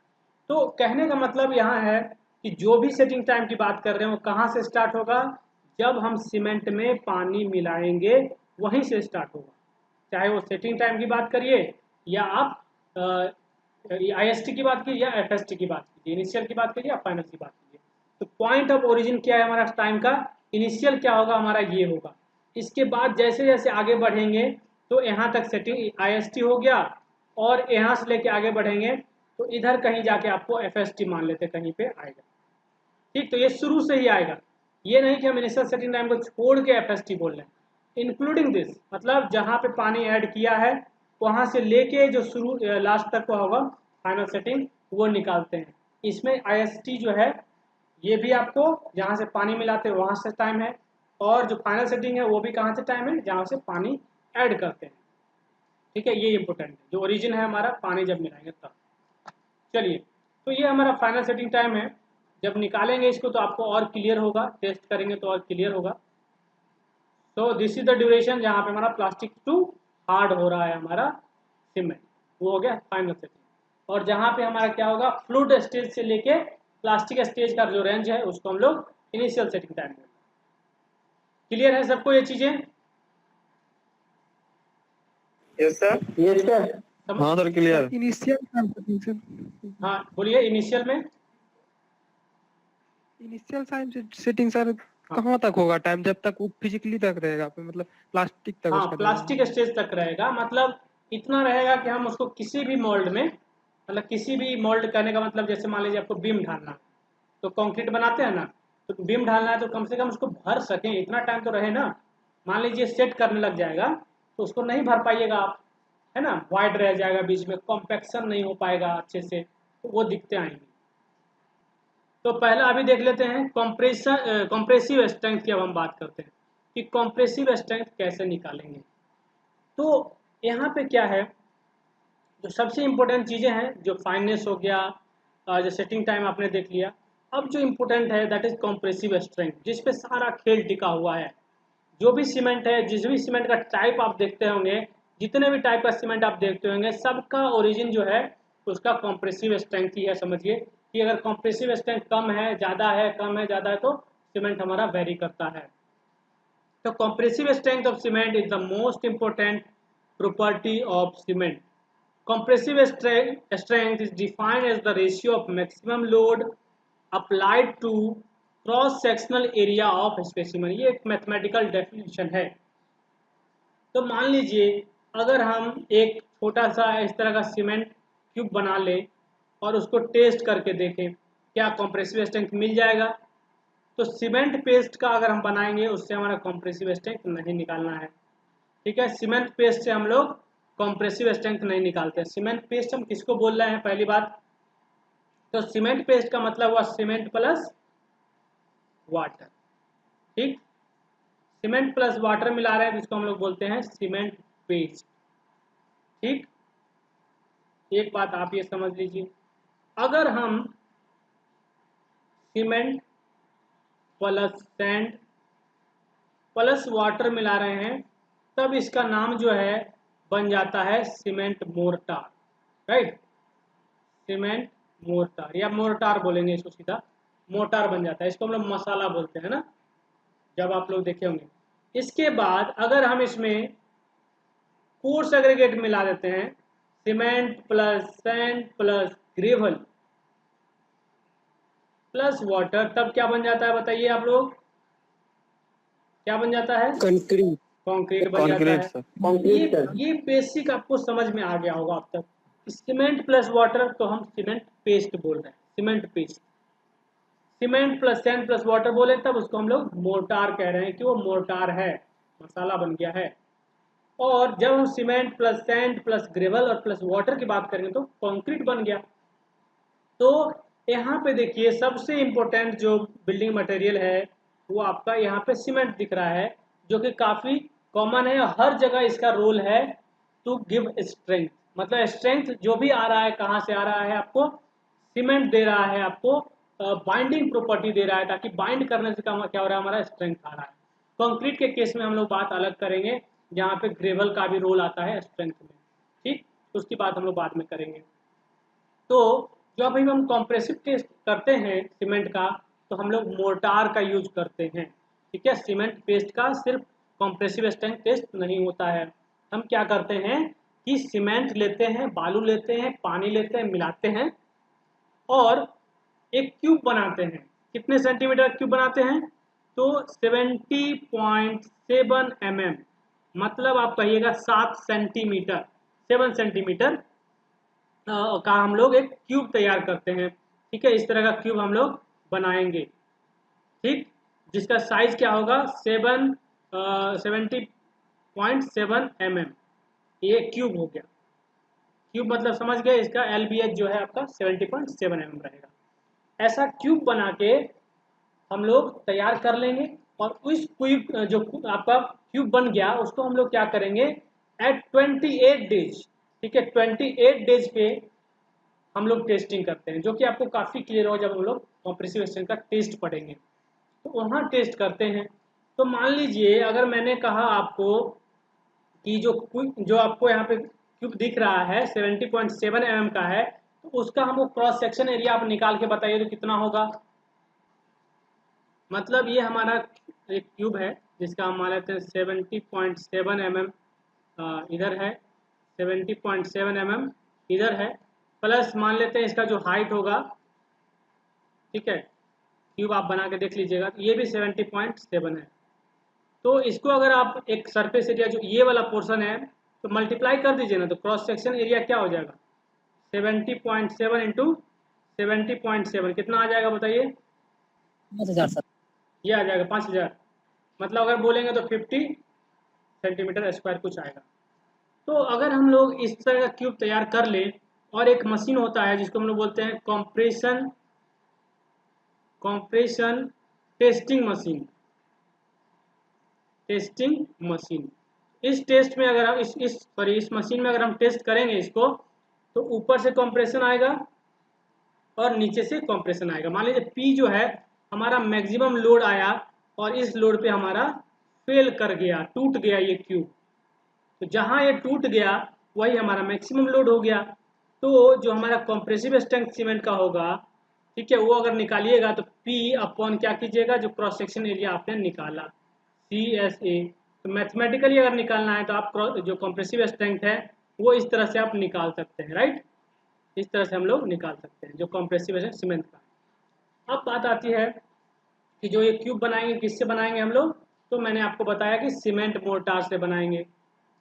तो कहने का मतलब यहाँ है कि जो भी सेटिंग टाइम की बात कर रहे हैं वो कहाँ से स्टार्ट होगा, जब हम सीमेंट में पानी मिलाएंगे वहीं से स्टार्ट होगा। चाहे वो सेटिंग टाइम की बात करिए या आप IST की बात कीजिए या FST की बात कीजिए, इनिशियल की बात कीजिए या फाइनल की बात कीजिए। तो पॉइंट ऑफ ओरिजिन क्या है हमारा टाइम का, इनिशियल क्या होगा हमारा, ये होगा। इसके बाद जैसे जैसे आगे बढ़ेंगे तो यहाँ तक सेटिंग IST हो गया, और यहाँ से लेके आगे बढ़ेंगे तो इधर कहीं जाके आपको FST मान लेते कहीं पे आएगा। ठीक, तो ये शुरू से ही आएगा, ये नहीं कि हम इनिशियल सेटिंग टाइम को छोड़ के FST बोल रहे हैं। इंक्लूडिंग दिस मतलब जहाँ पे पानी ऐड किया है वहां से लेके जो शुरू लास्ट तक का होगा फाइनल सेटिंग, वो निकालते हैं। इसमें IST जो है ये भी आपको जहाँ से पानी मिलाते हैं वहां से टाइम है, और जो फाइनल सेटिंग है वो भी कहाँ से टाइम है, जहाँ से पानी ऐड करते हैं। ठीक है, ये इंपॉर्टेंट है, जो ओरिजिन है हमारा पानी जब मिलाएंगे तब। चलिए, तो ये हमारा फाइनल सेटिंग टाइम है। जब निकालेंगे इसको तो आपको और क्लियर होगा, टेस्ट करेंगे तो और क्लियर होगा। तो दिस इज द ड्यूरेशन जहाँ पे हमारा प्लास्टिक टू हार्ड हो रहा है हमारा सीमेंट, वो हो गया फाइनल सेटिंग। और जहाँ पे हमारा क्या होगा, फ्लूइड स्टेज से लेके प्लास्टिक स्टेज का जो रेंज है उसको हम लोग इनिशियल सेटिंग टाइम में। क्लियर है सबको ये चीजें? Yes sir. Yes sir. हाँ सर क्लियर। इनिशियल हाँ बोलिए, इनिशियल में इनिशियल टाइम सेटिंग सर कहाँ तक होगा टाइम, जब तक वो फिजिकली तक रहेगा मतलब प्लास्टिक तक हाँ उसका प्लास्टिक स्टेज तक रहेगा, मतलब इतना रहेगा कि हम उसको किसी भी मोल्ड में, मतलब किसी भी मोल्ड करने का मतलब जैसे मान लीजिए आपको बीम ढालना, तो कंक्रीट बनाते हैं ना, तो बीम ढालना है तो कम से कम उसको भर सकें इतना टाइम तो रहे ना। मान लीजिए सेट करने लग जाएगा तो उसको नहीं भर पाइएगा आप, है ना, वाइड रह जाएगा, बीच में कॉम्पैक्शन नहीं हो पाएगा अच्छे से, तो वो दिक्कतें आएंगी। तो पहला अभी देख लेते हैं कॉम्प्रेसिव स्ट्रेंथ की। अब हम बात करते हैं कि कॉम्प्रेसिव स्ट्रेंथ कैसे निकालेंगे। तो यहाँ पे क्या है, जो सबसे इम्पोर्टेंट चीज़ें हैं, जो फाइननेस हो गया, जो सेटिंग टाइम आपने देख लिया, अब जो इम्पोर्टेंट है दैट इज कॉम्प्रेसिव स्ट्रेंथ, जिस पे सारा खेल टिका हुआ है। जो भी सीमेंट है, जिस भी सीमेंट का टाइप आप देखते होंगे, जितने भी टाइप का सीमेंट आप देखते होंगे, सबका ओरिजिन जो है उसका कॉम्प्रेसिव स्ट्रेंथ ही है। समझिए कि अगर कॉम्प्रेसिव स्ट्रेंथ कम है, ज़्यादा है, कम है, ज़्यादा है, तो सीमेंट हमारा वेरी करता है। तो compressive strength of cement is the most important property of cement. Compressive strength is defined as the ratio of maximum load applied to cross sectional area of specimen. ये एक मैथमेटिकल डेफिनेशन है। तो मान लीजिए अगर हम एक छोटा सा इस तरह का सीमेंट क्यूब बना लें और उसको टेस्ट करके देखें क्या कॉम्प्रेसिव स्ट्रेंथ मिल जाएगा, तो सीमेंट पेस्ट का अगर हम बनाएंगे उससे हमारा कॉम्प्रेसिव स्ट्रेंथ नहीं निकालना है। ठीक है, सीमेंट पेस्ट से हम लोग कॉम्प्रेसिव स्ट्रेंथ नहीं निकालते। सीमेंट पेस्ट हम किसको बोल रहे हैं, पहली बात तो सीमेंट पेस्ट का मतलब हुआ सीमेंट प्लस वाटर। ठीक, सीमेंट प्लस वाटर मिला रहे हैं जिसको हम लोग बोलते हैं सीमेंट पेस्ट। ठीक, एक बात आप ये समझ लीजिए, अगर हम cement plus sand plus water मिला रहे हैं तब इसका नाम जो है बन जाता है cement mortar. Right, cement mortar या मोर्टार बोलेंगे इसको, सीधा मोर्टार बन जाता है। इसको हम लोग मसाला बोलते हैं ना, जब आप लोग देखे होंगे। इसके बाद अगर हम इसमें कोर्स एग्रीगेट मिला देते हैं, cement plus sand plus gravel plus water, तब क्या बन जाता है बताइए आप लोग, क्या बन जाता है, कंक्रीट। कंक्रीट बन जाता है। Concrete sir. ये बेसिक आपको समझ में आ गया होगा अब तक। सीमेंट प्लस वाटर तो हम सीमेंट पेस्ट बोल रहे हैं, cement paste. Cement plus sand plus water बोले तब उसको हम लोग मोर्टार कह रहे हैं कि वो मोर्टार है, मसाला बन गया है। और जब हम cement plus sand plus gravel और प्लस वाटर की बात करेंगे तो कंक्रीट बन गया। तो यहाँ पे देखिए सबसे इम्पोर्टेंट जो बिल्डिंग मटेरियल है वो आपका यहाँ पे सीमेंट दिख रहा है, जो कि काफ़ी कॉमन है, हर जगह इसका रोल है टू गिव स्ट्रेंथ। मतलब स्ट्रेंथ जो भी आ रहा है कहाँ से आ रहा है, आपको सीमेंट दे रहा है, आपको बाइंडिंग प्रॉपर्टी दे रहा है, ताकि बाइंड करने से क्या हो रहा है, हमारा स्ट्रेंथ आ रहा है। कंक्रीट के केस में हम लोग बात अलग करेंगे, जहाँ पे ग्रेवल का भी रोल आता है स्ट्रेंथ में, ठीक, उसकी बात हम लोग बाद में करेंगे। तो जो अभी हम कॉम्प्रेसिव टेस्ट करते हैं सीमेंट का, तो हम लोग मोर्टार का यूज करते हैं, ठीक है। सीमेंट पेस्ट का सिर्फ कॉम्प्रेसिव स्ट्रेंथ टेस्ट नहीं होता है। हम क्या करते हैं कि सीमेंट लेते हैं, बालू लेते हैं, पानी लेते हैं, मिलाते हैं और एक क्यूब बनाते हैं। कितने सेंटीमीटर क्यूब बनाते हैं, तो 70.7 mm, मतलब आप कहिएगा 7 सेंटीमीटर, 7 सेंटीमीटर का हम लोग एक क्यूब तैयार करते हैं, ठीक है। इस तरह का क्यूब हम लोग बनाएंगे, ठीक, जिसका साइज क्या होगा 70.7 mm, ये क्यूब हो गया। क्यूब मतलब समझ गए, इसका LBH जो है आपका 70.7 mm रहेगा। ऐसा क्यूब बना के हम लोग तैयार कर लेंगे और उस क्यूब जो आपका क्यूब बन गया उसको हम लोग क्या करेंगे एट 28 डेज, ठीक है, 28 डेज पे हम लोग टेस्टिंग करते हैं, जो कि आपको काफ़ी क्लियर हो जब हम लोग कॉम्प्रेसिव स्ट्रेंथ का टेस्ट पढ़ेंगे, तो वहाँ टेस्ट करते हैं। तो मान लीजिए अगर मैंने कहा आपको कि जो आपको यहाँ पे क्यूब दिख रहा है 70.7 mm का है, तो उसका हमको क्रॉस सेक्शन एरिया आप निकाल के बताइए तो कितना होगा। मतलब ये हमारा एक क्यूब है जिसका हम मान लेते हैं 70.7 mm इधर है, 70.7 mm इधर है, प्लस मान लेते हैं इसका जो हाइट होगा, ठीक है, क्यूब आप बना के देख लीजिएगा, ये भी 70.7 है। तो इसको अगर आप एक सरफेस एरिया जो ये वाला पोर्शन है तो मल्टीप्लाई कर दीजिए ना, तो क्रॉस सेक्शन एरिया क्या हो जाएगा 70.7 इंटू 70.7 कितना आ जाएगा बताइए। 5000 सर। ये आ जाएगा 5000, मतलब अगर बोलेंगे तो 50 सेंटीमीटर स्क्वायर कुछ आएगा। तो अगर हम लोग इस तरह का क्यूब तैयार कर लें, और एक मशीन होता है जिसको हम लोग बोलते हैं कॉम्प्रेशन टेस्टिंग मशीन। इस टेस्ट में अगर हम इस मशीन में अगर हम टेस्ट करेंगे इसको, तो ऊपर से कंप्रेशन आएगा और नीचे से कंप्रेशन आएगा। मान लीजिए P जो है हमारा मैक्सिमम लोड आया और इस लोड पे हमारा फेल कर गया, टूट गया ये क्यूब, तो जहाँ ये टूट गया वही हमारा मैक्सिमम लोड हो गया। तो जो हमारा कॉम्प्रेसिव स्ट्रेंथ सीमेंट का होगा, ठीक है, वो अगर निकालिएगा तो P अपॉन क्या कीजिएगा, जो क्रॉस सेक्शन एरिया आपने निकाला CSA, तो मैथमेटिकली अगर निकालना है तो आप जो कॉम्प्रेसिव स्ट्रेंथ है वो इस तरह से आप निकाल सकते हैं, राइट, इस तरह से हम लोग निकाल सकते हैं जो कॉम्प्रेसिव सीमेंट का। अब बात आती है कि जो ये क्यूब बनाएंगे किससे बनाएंगे हम लोग, तो मैंने आपको बताया कि सीमेंट मोर्टार से बनाएंगे।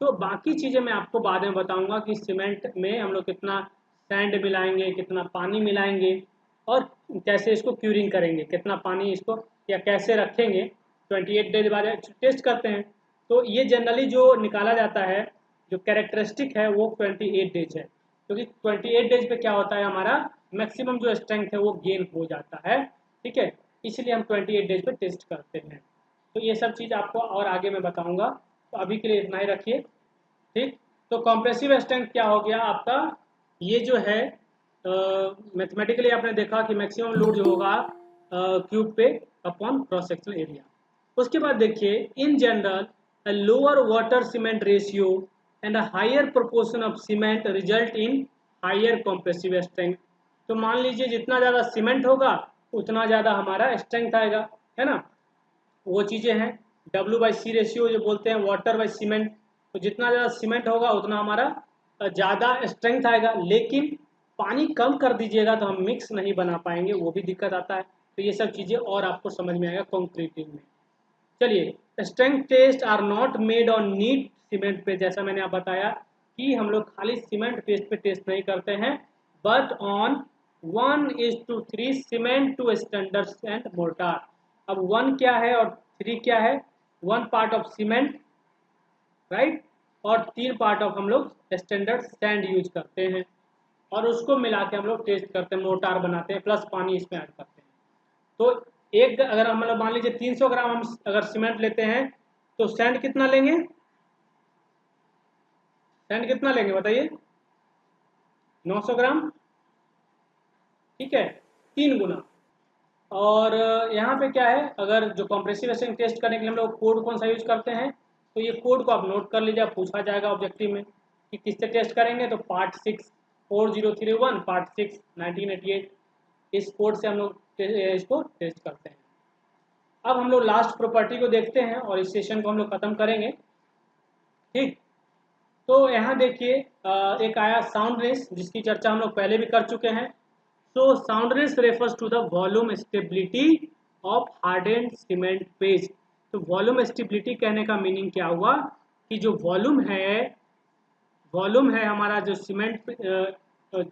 तो बाकी चीज़ें मैं आपको बाद में बताऊंगा कि सीमेंट में हम लोग कितना सैंड मिलाएंगे, कितना पानी मिलाएंगे और कैसे इसको क्यूरिंग करेंगे, कितना पानी इसको या कैसे रखेंगे। 28 डेज बाद टेस्ट करते हैं, तो ये जनरली जो निकाला जाता है जो कैरेक्टरिस्टिक है वो 28 डेज है, क्योंकि 28 डेज पे क्या होता है हमारा मैक्सिमम जो स्ट्रेंथ है वो गेन हो जाता है, ठीक है, इसलिए हम 28 डेज पे टेस्ट करते हैं। तो ये सब चीज़ आपको और आगे मैं बताऊंगा, तो अभी के लिए इतना ही रखिए, ठीक। तो कॉम्प्रेसिव स्ट्रेंथ क्या हो गया आपका, ये जो है मैथमेटिकली आपने देखा कि मैक्सिमम लोड जो होगा क्यूब पे अपॉन क्रॉस सेक्शनल एरिया। उसके बाद देखिए in general a lower water cement ratio and a higher proportion of cement result in higher compressive strength। तो मान लीजिए जितना ज़्यादा सीमेंट होगा उतना ज़्यादा हमारा स्ट्रेंथ आएगा, है ना, वो चीज़ें हैं W/C रेशियो जो बोलते हैं वाटर बाई सीमेंट। तो जितना ज़्यादा सीमेंट होगा उतना हमारा ज़्यादा स्ट्रेंथ आएगा, लेकिन पानी कम कर दीजिएगा तो हम मिक्स नहीं बना पाएंगे, वो भी दिक्कत आता है। तो ये सब चीज़ें और आपको समझ में आएगा कंक्रीटिंग में। चलिए, strength test are not made on neat cement पे, जैसा मैंने आप बताया कि हम लोग खाली सीमेंट पेस्ट पे टेस्ट नहीं करते हैं, but on 1:3 cement to standard and mortar. अब 1 क्या है और 3 क्या है? 1 पार्ट ऑफ सीमेंट, राइट, और 3 पार्ट ऑफ हम लोग स्टैंडर्ड सैंड यूज करते हैं, और उसको मिला के हम लोग टेस्ट करते हैं, मोर्टार बनाते हैं, प्लस पानी इसमें ऐड करते हैं। तो एक अगर हम लोग मान लीजिए 300 ग्राम हम अगर सीमेंट लेते हैं तो सैंड कितना लेंगे? सैंड कितना लेंगे बताइए? 900 ग्राम, ठीक है, 3 गुना। और यहाँ पे क्या है, अगर जो कंप्रेसिव एसिड टेस्ट करने के लिए हम लोग कोड कौन सा यूज करते हैं, तो ये कोड को आप नोट कर लीजिए, पूछा जाएगा ऑब्जेक्टिव में कि किससे टेस्ट करेंगे, तो पार्ट 6 4031 पार्ट 6 1988, इस कोड से हम लोग इसको टेस्ट करते हैं। अब हम लोग लास्ट प्रॉपर्टी को देखते हैं और इस सेशन को हम लोग खत्म करेंगे, ठीक। तो यहाँ देखिए एक आया साउंडनेस, जिसकी चर्चा हम लोग पहले भी कर चुके हैं। So soundness refers to the volume stability of hardened cement paste। तो वॉल्यूम स्टेबिलिटी कहने का मीनिंग क्या हुआ कि जो वॉल्यूम है हमारा, जो सीमेंट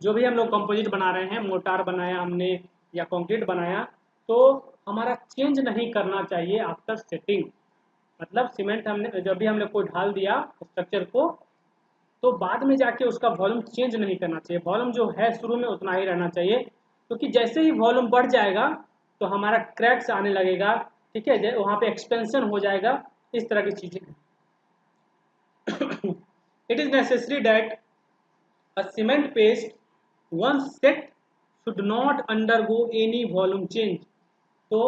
जो भी हम लोग कंपोजिट बना रहे हैं, मोटार बनाया हमने या कंक्रीट बनाया, तो हमारा चेंज नहीं करना चाहिए आफ्टर सेटिंग। मतलब सीमेंट हमने जब भी हमने कोई ढाल दिया स्ट्रक्चर को, तो बाद में जाके उसका वॉल्यूम चेंज नहीं करना चाहिए, वॉल्यूम जो है शुरू में उतना ही रहना चाहिए, क्योंकि जैसे ही वॉल्यूम बढ़ जाएगा तो हमारा क्रैक्स आने लगेगा, ठीक है, वहाँ पे एक्सपेंशन हो जाएगा, इस तरह की चीज़ें। It is necessary that a cement paste once set should not undergo any volume change। तो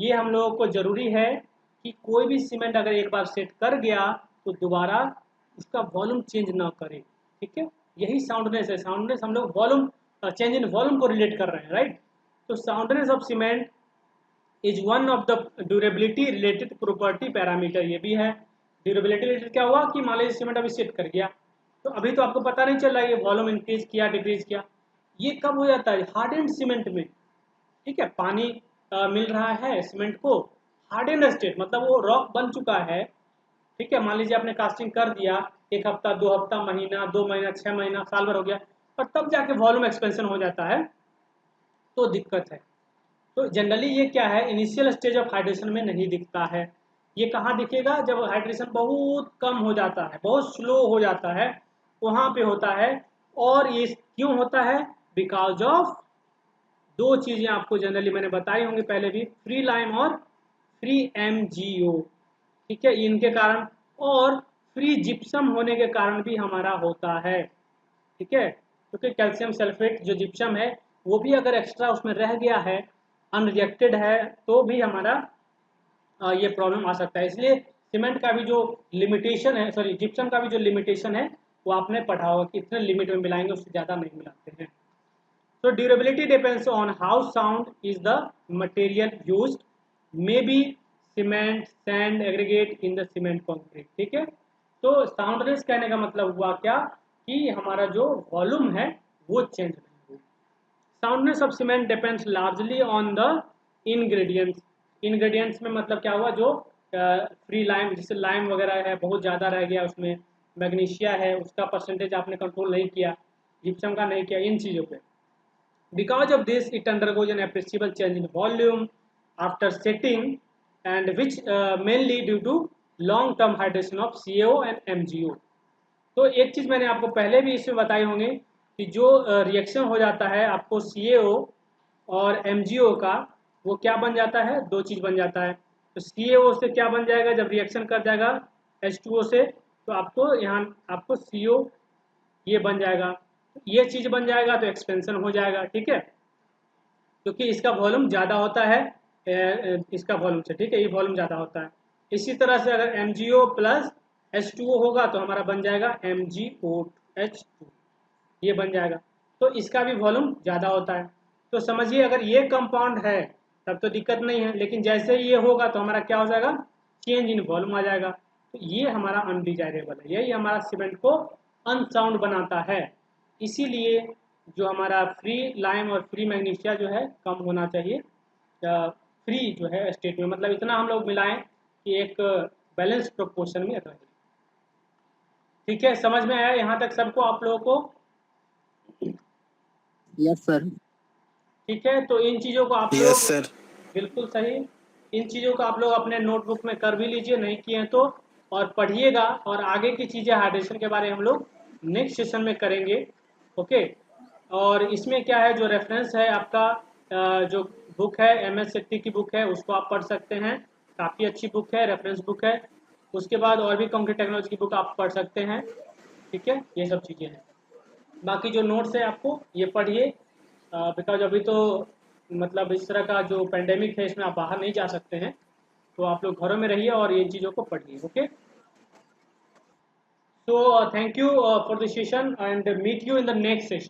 ये हम लोगों को ज़रूरी है कि कोई भी सीमेंट अगर एक बार सेट कर गया तो दोबारा उसका वॉल्यूम चेंज ना करे, ठीक है, यही साउंडनेस है। साउंडनेस हम लोग वॉल्यूम चेंज इन वॉल्यूम को रिलेट कर रहे हैं, राइट। तो soundness of cement is one of the durability related property parameter, ये भी है। ड्यूरेबिलिटी रिलेटेड क्या हुआ कि मान लीजिए सीमेंट अभी सेट कर गया, तो अभी तो आपको पता नहीं चल रहा है ये वॉल्यूम इंक्रीज किया डिक्रीज किया, ये कब हो जाता है? हार्डेंड सीमेंट में, ठीक है, पानी मिल रहा है सीमेंट को, हार्डेंड स्टेट मतलब वो रॉक बन चुका है, ठीक है। मान लीजिए आपने कास्टिंग कर दिया 1 हफ्ता 2 हफ्ता महीना 2 महीना 6 महीना साल भर हो गया, और तब जाके वॉल्यूम एक्सपेंशन हो जाता है, तो दिक्कत है। तो जनरली ये क्या है, इनिशियल स्टेज ऑफ हाइड्रेशन में नहीं दिखता है। ये कहाँ दिखेगा? जब हाइड्रेशन बहुत कम हो जाता है, बहुत स्लो हो जाता है, वहाँ पे होता है। और ये क्यों होता है? बिकॉज ऑफ 2 चीज़ें आपको जनरली मैंने बताई होंगी पहले भी, फ्री लाइम और फ्री MgO, ठीक है, इनके कारण, और फ्री जिप्सम होने के कारण भी हमारा होता है, ठीक है, क्योंकि कैल्शियम सल्फेट जो जिप्सम है वो भी अगर एक्स्ट्रा उसमें रह गया है, अनरिएक्टेड है, तो भी हमारा ये प्रॉब्लम आ सकता है। इसलिए सीमेंट का भी जो लिमिटेशन है, सॉरी जिप्सम का भी जो लिमिटेशन है वो आपने पढ़ा होगा कि इतने लिमिट में मिलाएंगे, उससे ज़्यादा नहीं मिलाते हैं। So durability depends on how sound is the material used, maybe cement, sand, aggregate in the cement concrete, ठीक है। तो साउंडनेस कहने का मतलब हुआ क्या कि हमारा जो वॉल्यूम है वो चेंज नहीं हुआ। Soundness of cement depends largely on the ingredients. Ingredients में मतलब क्या हुआ, जो फ्री लाइम, जैसे लाइम वगैरह है बहुत ज़्यादा रह गया उसमें, मैग्नीशिया है उसका परसेंटेज आपने कंट्रोल नहीं किया, जिप्सम का नहीं किया, इन चीज़ों पे। Because of this, it undergoes an appreciable change in volume after setting, and which mainly due to long-term hydration of CaO and MgO। तो एक चीज़ मैंने आपको पहले भी इसमें बताई होंगी कि जो रिएक्शन हो जाता है आपको CaO और MgO का, वो क्या बन जाता है? 2 चीज़ बन जाता है। तो CaO से क्या बन जाएगा जब रिएक्शन कर जाएगा H2O से, तो आपको यहाँ आपको CO ये बन जाएगा, ये चीज़ बन जाएगा, तो एक्सपेंशन हो जाएगा, ठीक है, क्योंकि इसका वॉल्यूम ज़्यादा होता है इसका वॉल्यूम से, ठीक है, ये वॉल्यूम ज़्यादा होता है। इसी तरह से अगर MgO प्लस H2O होगा तो हमारा बन जाएगा MgOH2, ये बन जाएगा, तो इसका भी वॉल्यूम ज़्यादा होता है। तो समझिए अगर ये कंपाउंड है तब तो दिक्कत नहीं है, लेकिन जैसे ही ये होगा तो हमारा क्या हो जाएगा? चेंज इन वॉल्यूम आ जाएगा। तो ये हमारा अनडिजायरेबल है, यही हमारा सीमेंट को अनसाउंड बनाता है। इसीलिए जो हमारा फ्री लाइम और फ्री मैग्नीशिया जो है कम होना चाहिए, फ्री जो है स्टेट में, मतलब इतना हम लोग मिलाएं कि एक बैलेंस प्रोपोर्शन में रहे। ठीक है, समझ में आया यहाँ तक सबको, आप लोगों को? Yes sir. ठीक है, तो इन चीज़ों को आप लोग, सर बिल्कुल सही, इन चीज़ों को आप लोग अपने नोटबुक में कर भी लीजिए, नहीं किए हैं तो, और पढ़िएगा। और आगे की चीज़ें हाइड्रेशन के बारे में हम लोग नेक्स्ट सेशन में करेंगे। ओके, और इसमें क्या है, जो रेफरेंस है आपका, जो बुक है MS सेट्टी की बुक है, उसको आप पढ़ सकते हैं, काफ़ी अच्छी बुक है, रेफरेंस बुक है। उसके बाद और भी कंप्यूटर टेक्नोलॉजी की बुक आप पढ़ सकते हैं। ठीक है, ये सब चीज़ें हैं। बाकी जो नोट्स है आपको ये पढ़िए, बिकॉज अभी तो मतलब इस तरह का जो पेंडेमिक है इसमें आप बाहर नहीं जा सकते हैं, तो आप लोग घरों में रहिए और ये चीज़ों को पढ़िए। Okay, so thank you for the session and meet you in the next session.